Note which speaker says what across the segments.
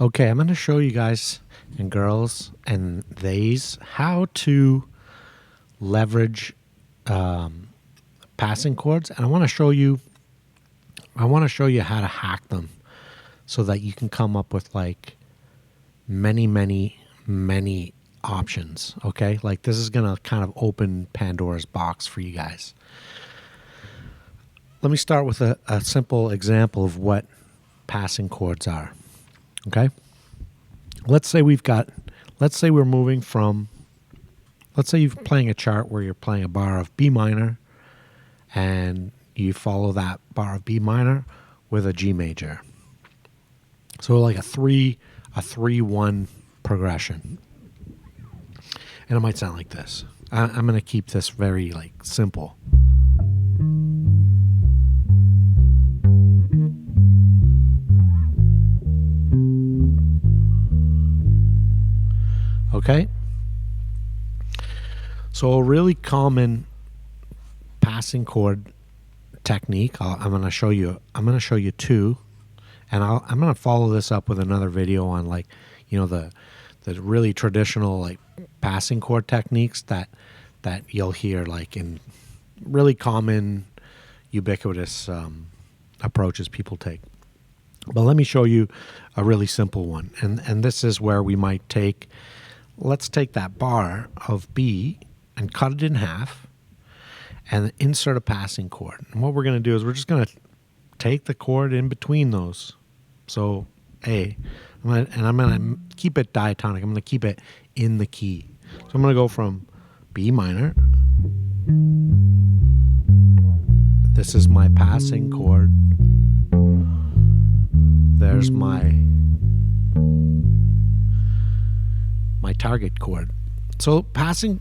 Speaker 1: Okay, I'm going to show you guys and girls and theys how to leverage passing chords, and I want to show you how to hack them so that you can come up with like many options. Okay, like this is going to kind of open Pandora's box for you guys. Let me start with a simple example of what passing chords are. Okay, let's say we're moving from, let's say you're playing a chart where you're playing a bar of B minor and you follow that bar of B minor with a G major. So like a 3-1 progression. And it might sound like this. I'm going to keep this very like simple. Okay? So a really common passing chord technique, I'm going to show you two, and I'm going to follow this up with another video on like, you know, the really traditional like passing chord techniques that you'll hear like in really common ubiquitous approaches people take. But let me show you a really simple one, and this is where we might take, let's take that bar of B and cut it in half and insert a passing chord. And what we're going to do is we're just going to take the chord in between those. So A, I'm going to keep it diatonic. I'm going to keep it in the key. So I'm going to go from B minor. This is my passing chord. There's my target chord. So passing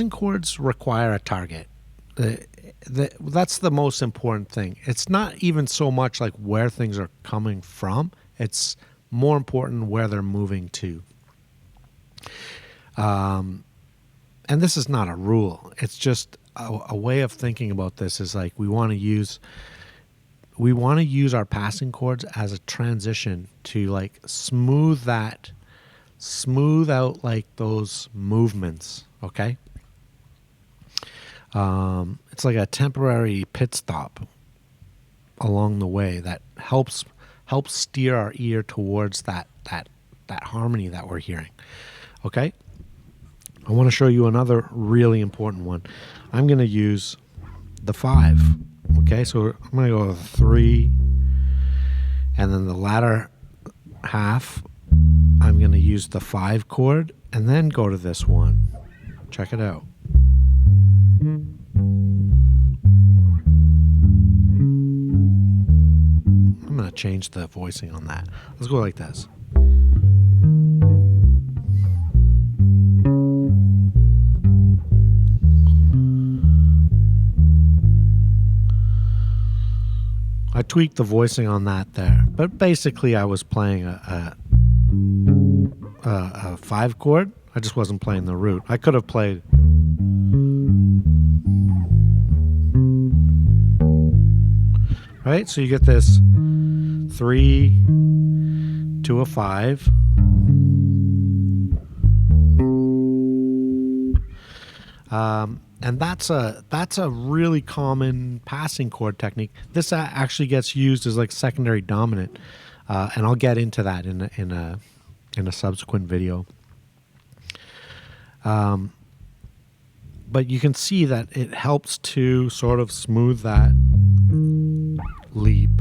Speaker 1: chords require a target. That's the most important thing. It's not even so much like where things are coming from. It's more important where they're moving to. And this is not a rule. It's just a way of thinking about this is like we want to use our passing chords as a transition to like smooth out like those movements. Okay. It's like a temporary pit stop along the way that helps steer our ear towards that harmony that we're hearing. Okay. I want to show you another really important one. I'm going to use the 5. Okay, so I'm going to go with 3, and then the latter half, I'm going to use the 5 chord, and then go to this one. Check it out. I'm going to change the voicing on that. Let's go like this. I tweaked the voicing on that there, but basically I was playing a 5 chord. I just wasn't playing the root. I could have played. Right? So you get this 3 to a 5. And that's a really common passing chord technique. This actually gets used as like secondary dominant, and I'll get into that in a subsequent video. But you can see that it helps to sort of smooth that leap.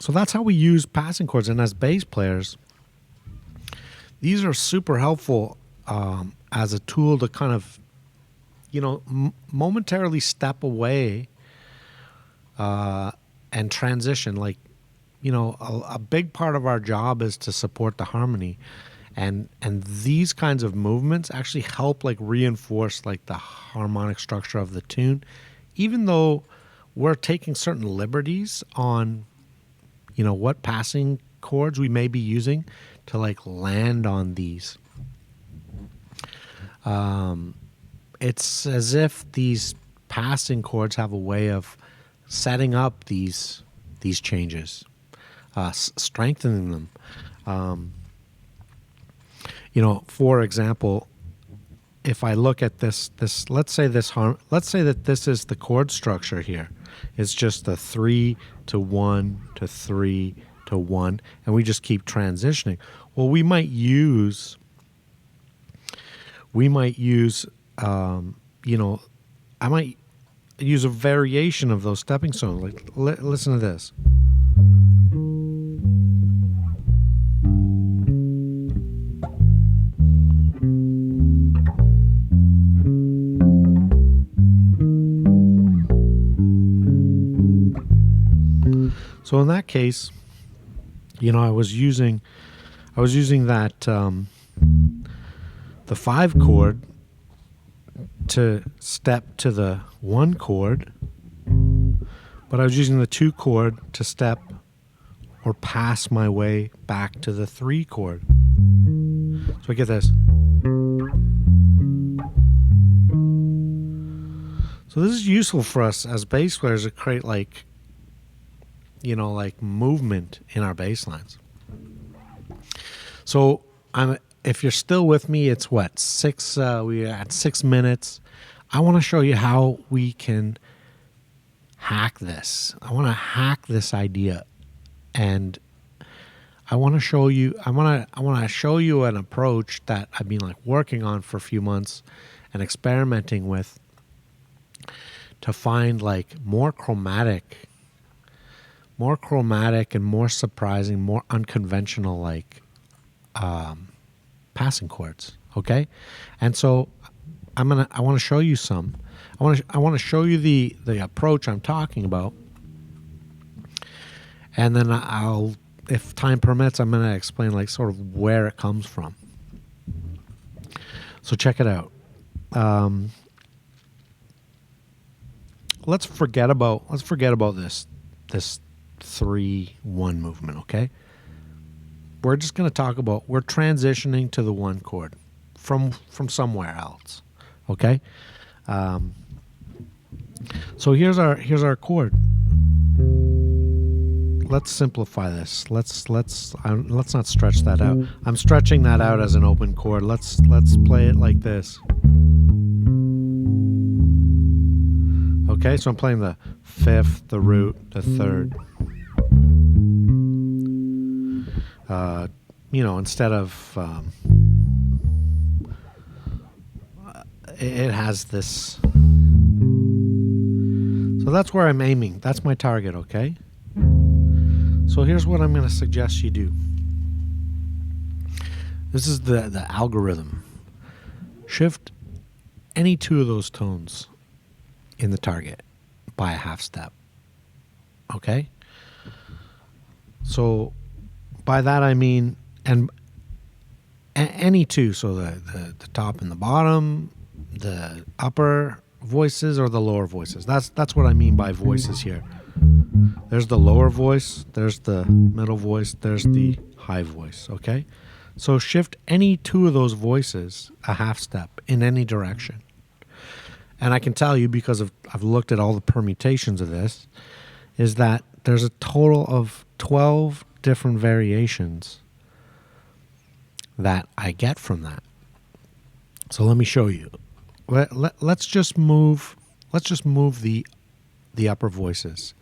Speaker 1: So that's how we use passing chords. And as bass players, these are super helpful as a tool to kind of, you know, momentarily step away and transition. Like, you know, a big part of our job is to support the harmony. And these kinds of movements actually help like reinforce like the harmonic structure of the tune, even though we're taking certain liberties on, you know, what passing chords we may be using to like land on these. It's as if these passing chords have a way of setting up these changes, strengthening them. For example, if I look at this, let's say that this is the chord structure here. It's just the 3 to 1 to 3 to 1, and we just keep transitioning. Well, I might use a variation of those stepping stones. Like, listen to this. So in that case, I was using that the 5 chord to step to the 1 chord, but I was using the 2 chord to step or pass my way back to the 3 chord. So I get this. So this is useful for us as bass players to create like movement in our bass lines. So if you're still with me, it's what, 6, we're at 6 minutes. I want to show you how we can hack this. I want to hack this idea, and I want to show you an approach that I've been like working on for a few months and experimenting with to find like more chromatic and more surprising, more unconventional like passing chords. Okay, and so I want to show you some. I want to show you the approach I'm talking about, and then I'll, if time permits, I'm going to explain like sort of where it comes from. So check it out. Let's forget about this 3-1 movement, okay? We're just going to talk about, we're transitioning to the 1 chord from somewhere else, okay? So here's our chord. Let's simplify this. Let's not stretch that out. I'm stretching that out as an open chord. Let's play it like this. Okay, so I'm playing the 5th, the root, the 3rd. Instead of it has this. So that's where I'm aiming. That's my target, okay? So here's what I'm going to suggest you do. This is the algorithm. Shift any 2 of those tones in the target by a half step. Okay? So by that I mean, and any 2, so the top and the bottom, the upper voices or the lower voices. That's what I mean by voices here. There's the lower voice, there's the middle voice, there's the high voice, okay? So shift any 2 of those voices a half step in any direction. And I can tell you, because I've looked at all the permutations of this, is that there's a total of 12 different variations that I get from that. So let me show you. Let's just move the upper voices,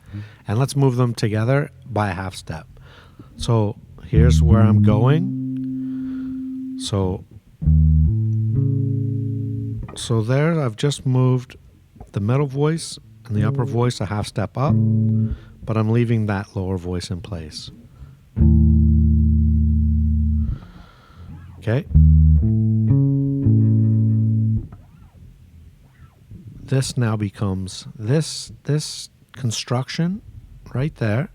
Speaker 1: and let's move them together by a half step. So here's where I'm going. So there I've just moved the middle voice and the upper voice a half step up, but I'm leaving that lower voice in place. Okay. This now becomes this construction right there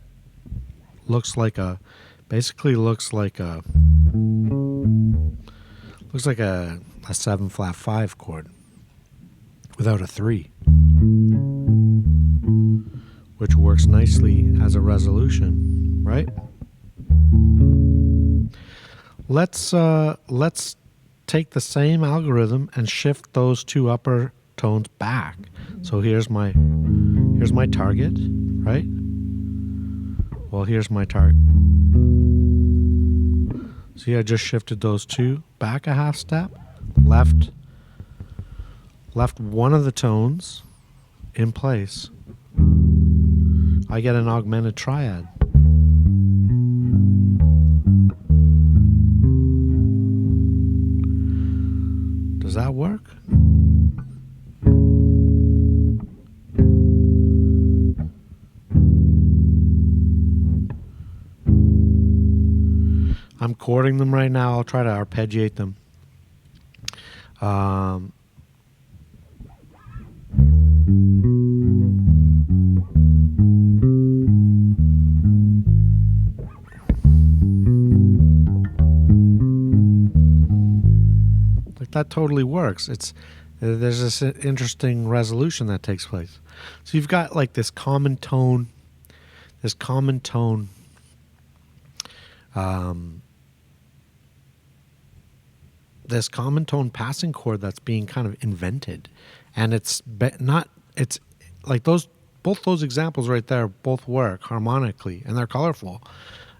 Speaker 1: basically looks like a 7 flat 5 chord without a 3, which works nicely as a resolution, right? let's take the same algorithm and shift those two upper tones back. So here's my target, right? Well, here's my target. See, I just shifted those two back a half step, left one of the tones in place. I get an augmented triad. Does that work? I'm chording them right now. I'll try to arpeggiate them. Like that totally works. There's this interesting resolution that takes place. So you've got like this common tone passing chord that's being kind of invented, and it's like both those examples right there both work harmonically and they're colorful.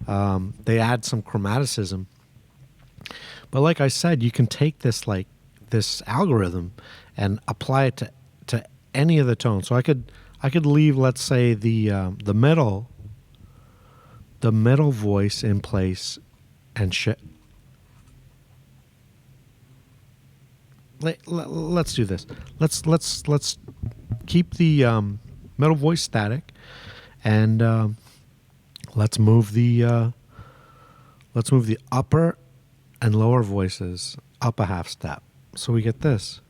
Speaker 1: They add some chromaticism, but like I said, you can take this algorithm and apply it to any of the tones. So I could leave, let's say, the middle voice in place and let's do this. Let's keep the middle voice static, and let's move the upper and lower voices up a half step. So we get this.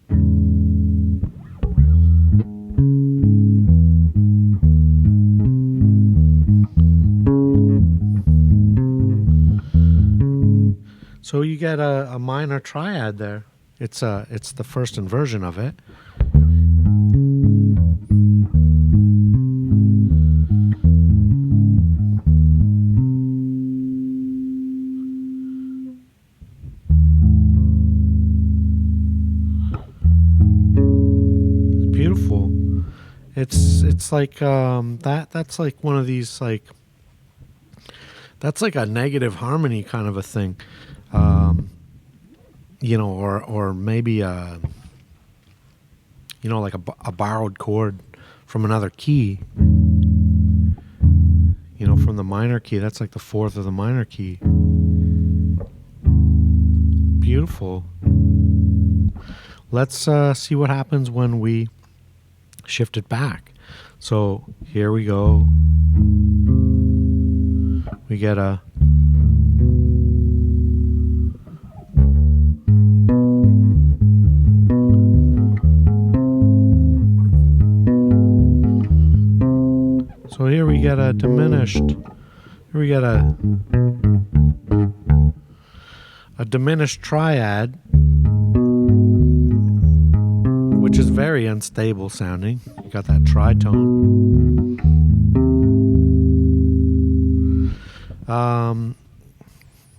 Speaker 1: So you get a minor triad there. It's the first inversion of it. It's beautiful. It's like that's like one of these that's like a negative harmony kind of a thing. Or maybe like a borrowed chord from another key. From the minor key. That's like the fourth of the minor key. Beautiful. Let's see what happens when we shift it back. So here we go. We get a So here we get a diminished. Here we get a diminished triad, which is very unstable sounding. You got that tritone.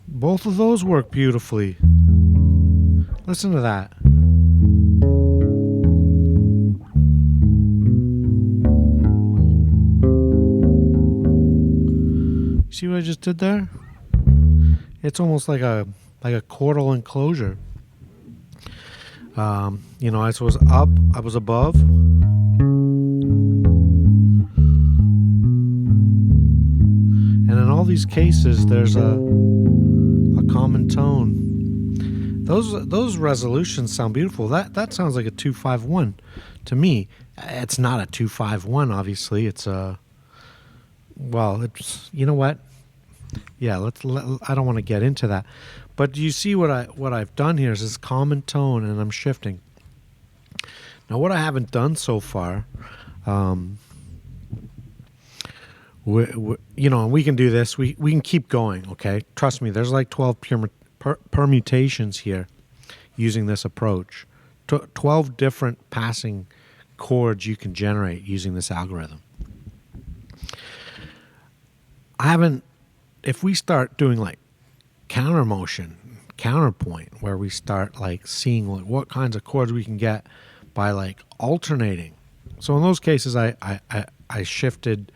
Speaker 1: Both of those work beautifully. Listen to that. See what I just did there? It's almost like a chordal enclosure. I was up, I was above. And in all these cases, there's a common tone. Those resolutions sound beautiful. That sounds like a 2-5-1 to me. It's not a 2-5-1, obviously. It's a it's, you know what? Yeah, I don't want to get into that. But do you see what I've done here is this common tone, and I'm shifting. Now, what I haven't done so far, we can do this. We can keep going, okay? Trust me, there's like 12 permutations here using this approach. 12 different passing chords you can generate using this algorithm. If we start doing like counter motion, counterpoint, where we start like seeing like what kinds of chords we can get by like alternating. So in those cases, I shifted.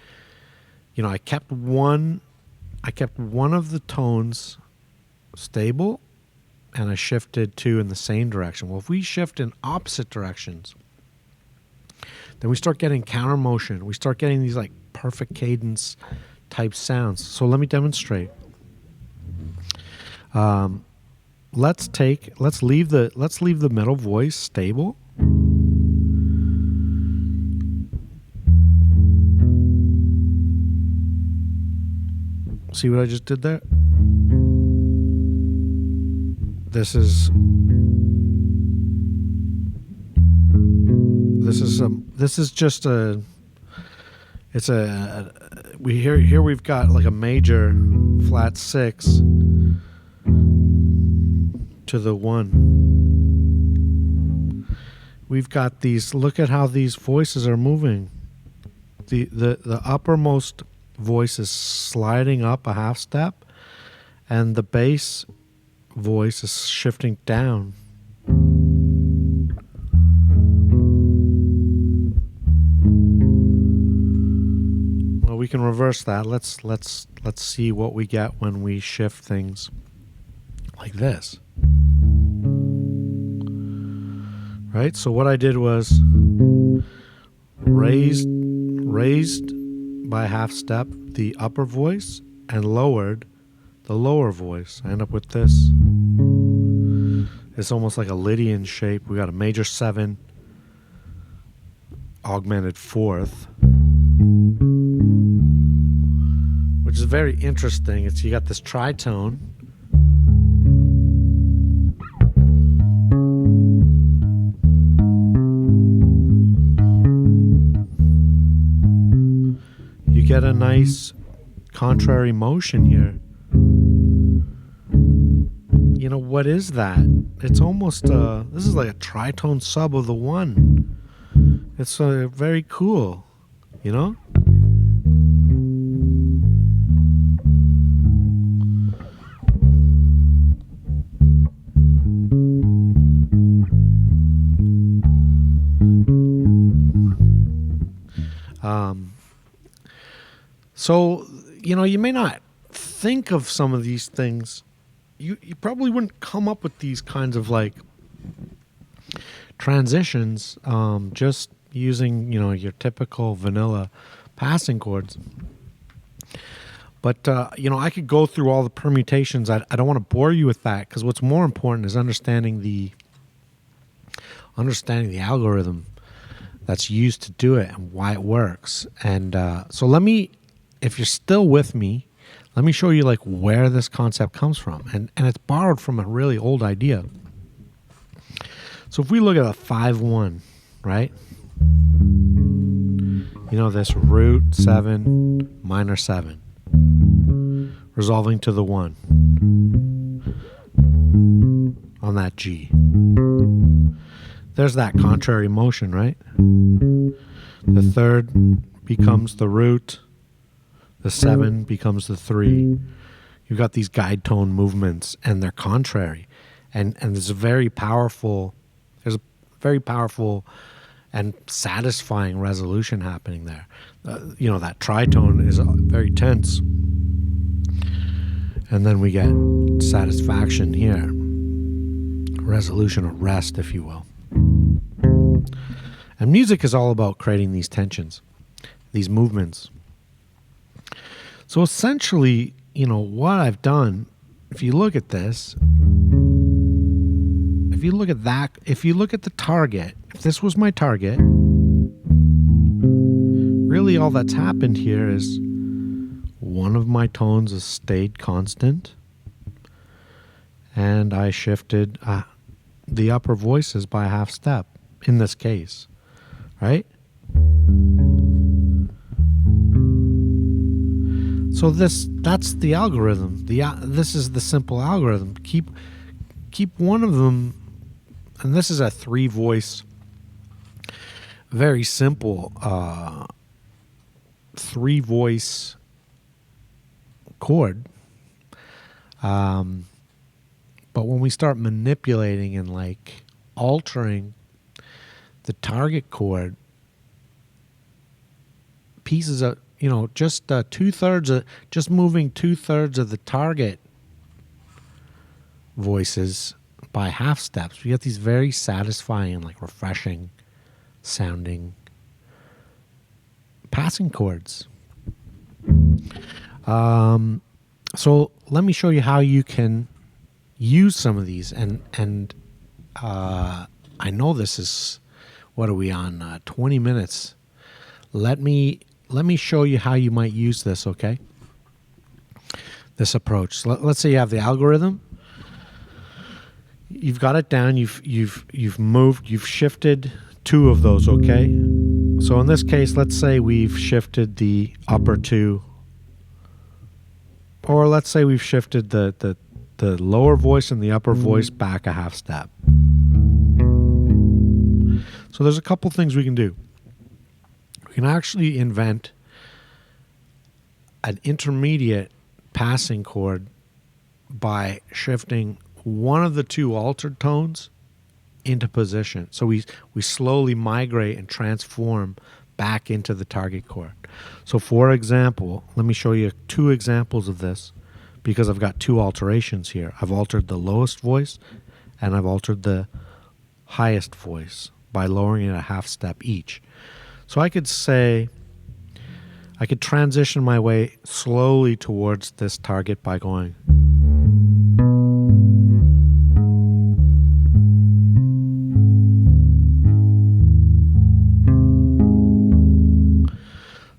Speaker 1: I kept one of the tones stable, and I shifted two in the same direction. Well, if we shift in opposite directions, then we start getting counter motion. We start getting these like perfect cadence type sounds. So let me demonstrate. Let's leave the middle voice stable. See what I just did there? This is just a. It's a. Here we've got like a major flat 6 to the 1. We've got these. Look at how these voices are moving. The uppermost voice is sliding up a half step, and the bass voice is shifting down. Well, we can reverse that. Let's see what we get when we shift things like this. Right? So what I did was raised by a half step the upper voice and lowered the lower voice. I end up with this. It's almost like a Lydian shape. We got a major 7 augmented 4th, which is very interesting. You got this tritone. You get a nice contrary motion here. What is that? It's almost this is like a tritone sub of the 1. It's very cool, So, you may not think of some of these things. You probably wouldn't come up with these kinds of like transitions just using, your typical vanilla passing chords. But, I could go through all the permutations. I don't want to bore you with that, because what's more important is understanding the algorithm that's used to do it and why it works. And so if you're still with me, let me show you like where this concept comes from. And it's borrowed from a really old idea. So if we look at a 5-1, right? This root 7, minor 7, resolving to the 1 on that G. There's that contrary motion, right? The 3rd becomes the root. The 7 becomes the 3. You've got these guide tone movements, and they're contrary. And there's a very powerful and satisfying resolution happening there. That tritone is very tense. And then we get satisfaction here. Resolution or rest, if you will. And music is all about creating these tensions, these movements. So essentially, what I've done, if you look at this, if you look at the target, if this was my target, really all that's happened here is one of my tones has stayed constant, and I shifted the upper voices by a half step in this case, right? So that's the algorithm. This is the simple algorithm. Keep one of them, and this is a 3-voice, very simple 3-voice chord. But when we start manipulating and like altering the target chord, pieces of, just 2/3 of, just moving 2/3 of the target voices by half steps, we get these very satisfying, like refreshing sounding passing chords. So let me show you how you can use some of these. And I know this is, what are we on? 20 minutes. Let me show you how you might use this. Okay, this approach. So let's say you have the algorithm. You've got it down. You've moved. You've shifted 2 of those. Okay. So in this case, let's say we've shifted the upper 2, or let's say we've shifted the lower voice and the upper voice back a half step. So there's a couple things we can do. We can actually invent an intermediate passing chord by shifting one of the 2 altered tones into position. So we slowly migrate and transform back into the target chord. So for example, let me show you 2 examples of this, because I've got 2 alterations here. I've altered the lowest voice and I've altered the highest voice by lowering it a half step each. So I could say, I could transition my way slowly towards this target by going.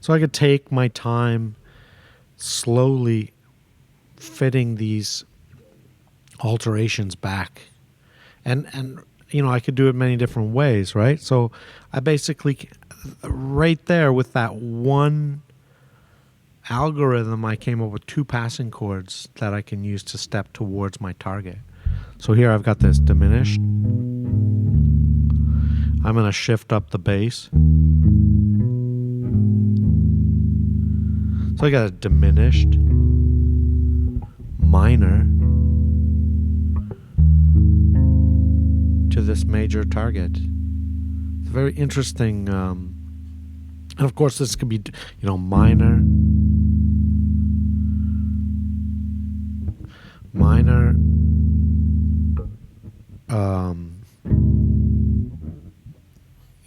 Speaker 1: So I could take my time slowly fitting these alterations back. And I could do it many different ways, right? So I basically, right there with that one algorithm, I came up with 2 passing chords that I can use to step towards my target. So here I've got this diminished. I'm going to shift up the bass. So I got a diminished, minor, to this major target. It's very interesting. And of course, this could be, minor, minor,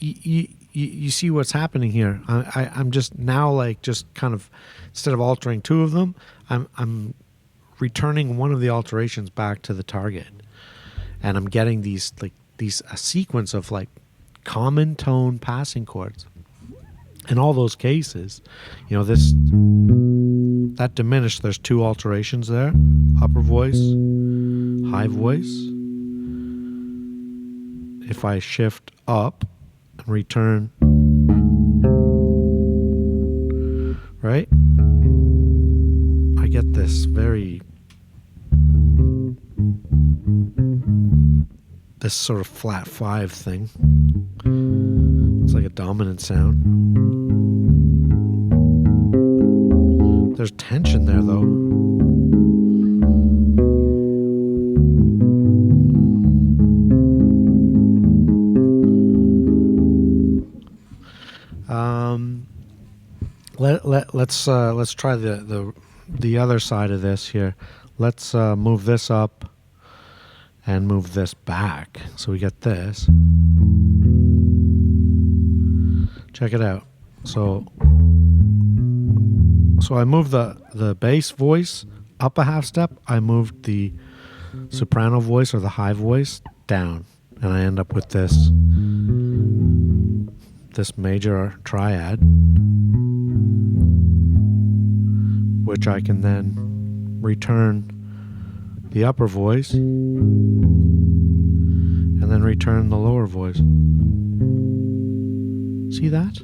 Speaker 1: you see what's happening here. I'm just now like just kind of, instead of altering 2 of them, I'm returning one of the alterations back to the target, and I'm getting these a sequence of like common tone passing chords. In all those cases, that diminished, there's 2 alterations there: upper voice, high voice. If I shift up and return, right, I get this this sort of flat 5 thing. It's like a dominant sound. There's tension there though. Let's try the other side of this here. Let's move this up and move this back. So we get this. Check it out. So I moved the bass voice up a half step. I moved the soprano voice or the high voice down, and I end up with this major triad, which I can then return the upper voice and then return the lower voice. See that?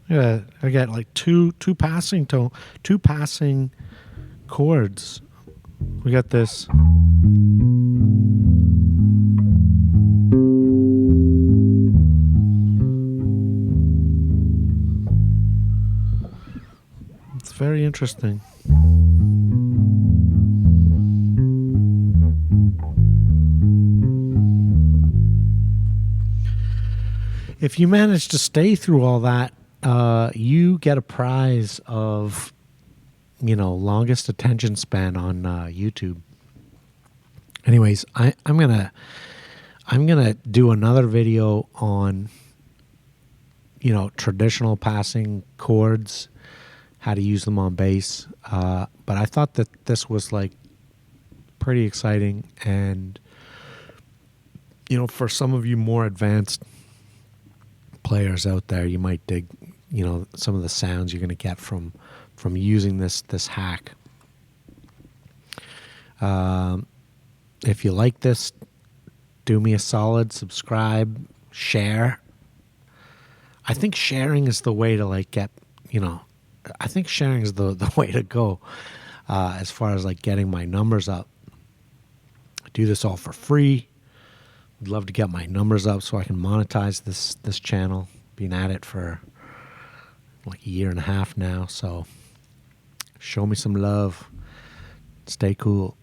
Speaker 1: Yeah, I get like two passing chords. We got this. It's very interesting. if you manage to stay through all that, you get a prize of, longest attention span on YouTube. Anyways, I'm gonna do another video on, traditional passing chords, how to use them on bass. But I thought that this was like pretty exciting, and for some of you more advanced players out there, you might dig, some of the sounds you're going to get from using this hack. If you like this, do me a solid, subscribe, share. I think sharing is the way to like get, I think sharing is the way to go as far as like getting my numbers up. I do this all for free. I'd love to get my numbers up so I can monetize this channel. Been at it for like a year and a half now, so show me some love. Stay cool.